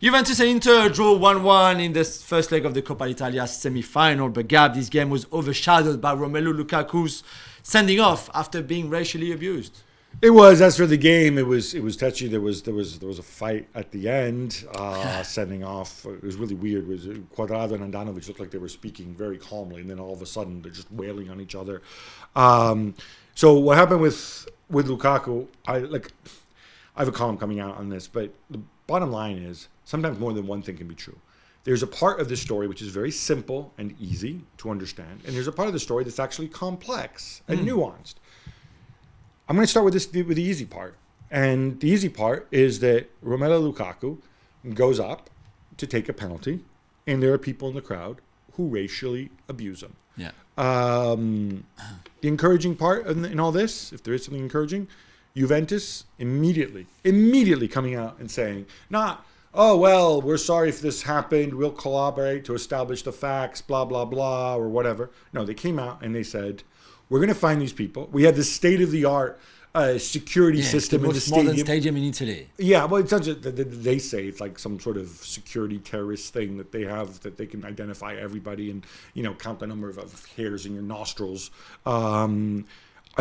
Juventus and Inter draw 1-1 in the first leg of the Coppa Italia semi-final. But Gab, this game was overshadowed by Romelu Lukaku's sending off after being racially abused. It was. As for the game, it was touchy. There was a fight at the end, sending off. It was really weird. It was Cuadrado and Handanovic looked like they were speaking very calmly, and then all of a sudden they're just wailing on each other. So what happened with Lukaku? I have a column coming out on this, but the bottom line is sometimes more than one thing can be true. There's a part of the story which is very simple and easy to understand, and there's a part of the story that's actually complex and nuanced. I'm going to start with the easy part. And the easy part is that Romelu Lukaku goes up to take a penalty, and there are people in the crowd who racially abuse him. Yeah. The encouraging part in all this, if there is something encouraging, Juventus immediately coming out and saying, oh, well, we're sorry if this happened. We'll collaborate to establish the facts, blah, blah, blah, or whatever. No, they came out and they said, we're going to find these people. We have this state-of-the-art security system in the stadium. Modern stadium in Italy. Yeah, well, it's not just they say it's like some sort of security terrorist thing that they have, that they can identify everybody and count the number of hairs in your nostrils. And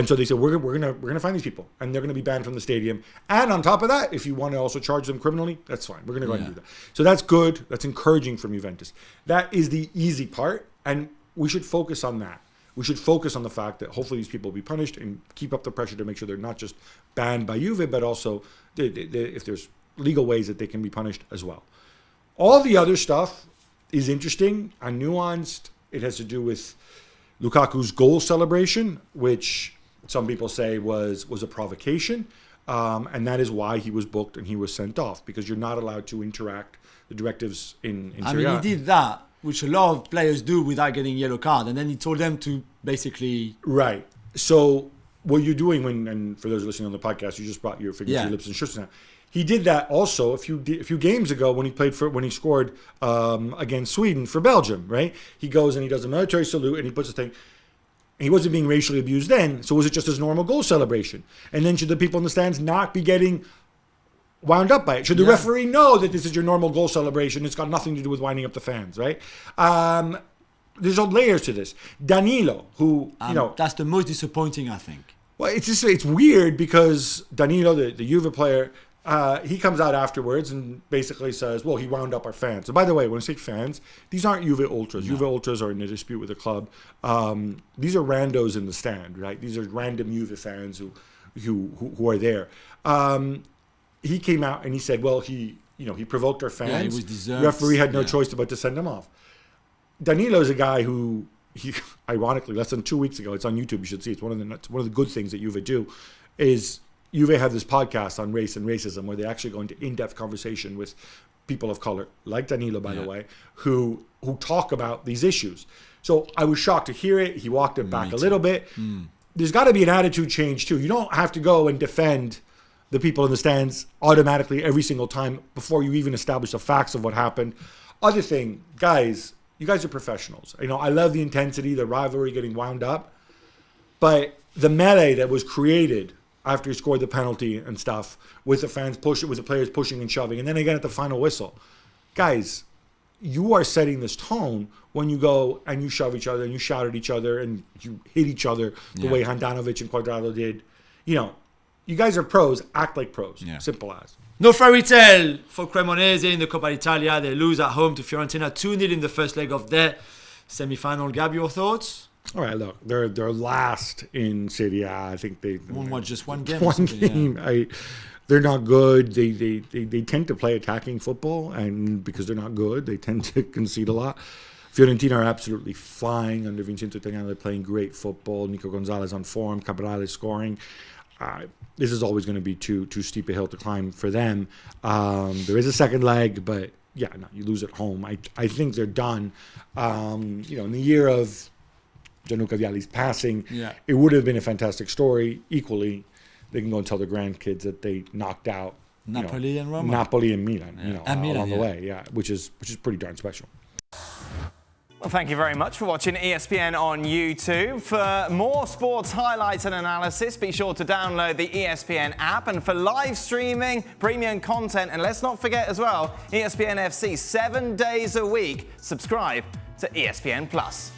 so they said we're gonna find these people, and they're gonna be banned from the stadium. And on top of that, if you want to also charge them criminally, that's fine. We're gonna go ahead and do that. So that's good. That's encouraging from Juventus. That is the easy part, and we should focus on that. We should focus on the fact that hopefully these people will be punished and keep up the pressure to make sure they're not just banned by Juve, but also if there's legal ways that they can be punished as well. All the other stuff is interesting and nuanced. It has to do with Lukaku's goal celebration, which some people say was a provocation, and that is why he was booked and he was sent off, because you're not allowed to interact the directives in Serie A. He did that, which a lot of players do without getting yellow card, and then he told them to basically... Right. So what you're doing and for those listening on the podcast, you just brought your figurative lips and shirts now. He did that also a few games ago when he scored against Sweden for Belgium, right? He goes and he does a military salute and he puts a thing. And he wasn't being racially abused then, so was it just his normal goal celebration? And then should the people in the stands not be getting wound up by it? Should the referee know that this is your normal goal celebration? It's got nothing to do with winding up the fans, right? There's all layers to this. Danilo, who, that's the most disappointing, I think. Well, it's weird because Danilo, the Juve player, he comes out afterwards and basically says, well, he wound up our fans. And by the way, when I say fans, these aren't Juve Ultras. No. Juve Ultras are in a dispute with the club. These are randos in the stand, right? These are random Juve fans who are there. He came out and he said, well, he provoked our fans. Yeah, it was deserved. The referee had no choice but to send him off. Danilo is a guy who, ironically, less than 2 weeks ago, it's on YouTube, you should see, it's one of the good things that Juve do, is Juve have this podcast on race and racism where they actually go into in-depth conversation with people of color, like Danilo, by the way, who talk about these issues. So I was shocked to hear it. He walked it back a little bit. There's got to be an attitude change, too. You don't have to go and defend the people in the stands automatically every single time before you even establish the facts of what happened. Other thing, guys, you guys are professionals. I love the intensity, the rivalry getting wound up, but the melee that was created after he scored the penalty and stuff, with the fans pushing, with the players pushing and shoving, and then again at the final whistle. Guys, you are setting this tone when you go and you shove each other and you shout at each other and you hit each other the way Handanovic and Cuadrado did. You guys are pros, act like pros. Yeah. Simple as. No fairy tale for Cremonese in the Coppa Italia. They lose at home to Fiorentina 2-0 in the first leg of their semi-final. Gab, your thoughts? All right, look, they're last in Serie A. I think they won just one game. One game. Yeah. They're not good. They tend to play attacking football, and because they're not good, they tend to concede a lot. Fiorentina are absolutely flying under Vincenzo Italiano. They're playing great football. Nico Gonzalez on form. Cabral is scoring. This is always going to be too steep a hill to climb for them. There is a second leg, but you lose at home. I think they're done. In the year of Gianluca Vialli's passing, it would have been a fantastic story. Equally, they can go and tell their grandkids that they knocked out Napoli and Roma. Napoli and Milan, and Milan, along the way, which is pretty darn special. Well, thank you very much for watching ESPN on YouTube. For more sports highlights and analysis, be sure to download the ESPN app. And for live streaming, premium content, and let's not forget as well, ESPN FC 7 days a week. Subscribe to ESPN Plus.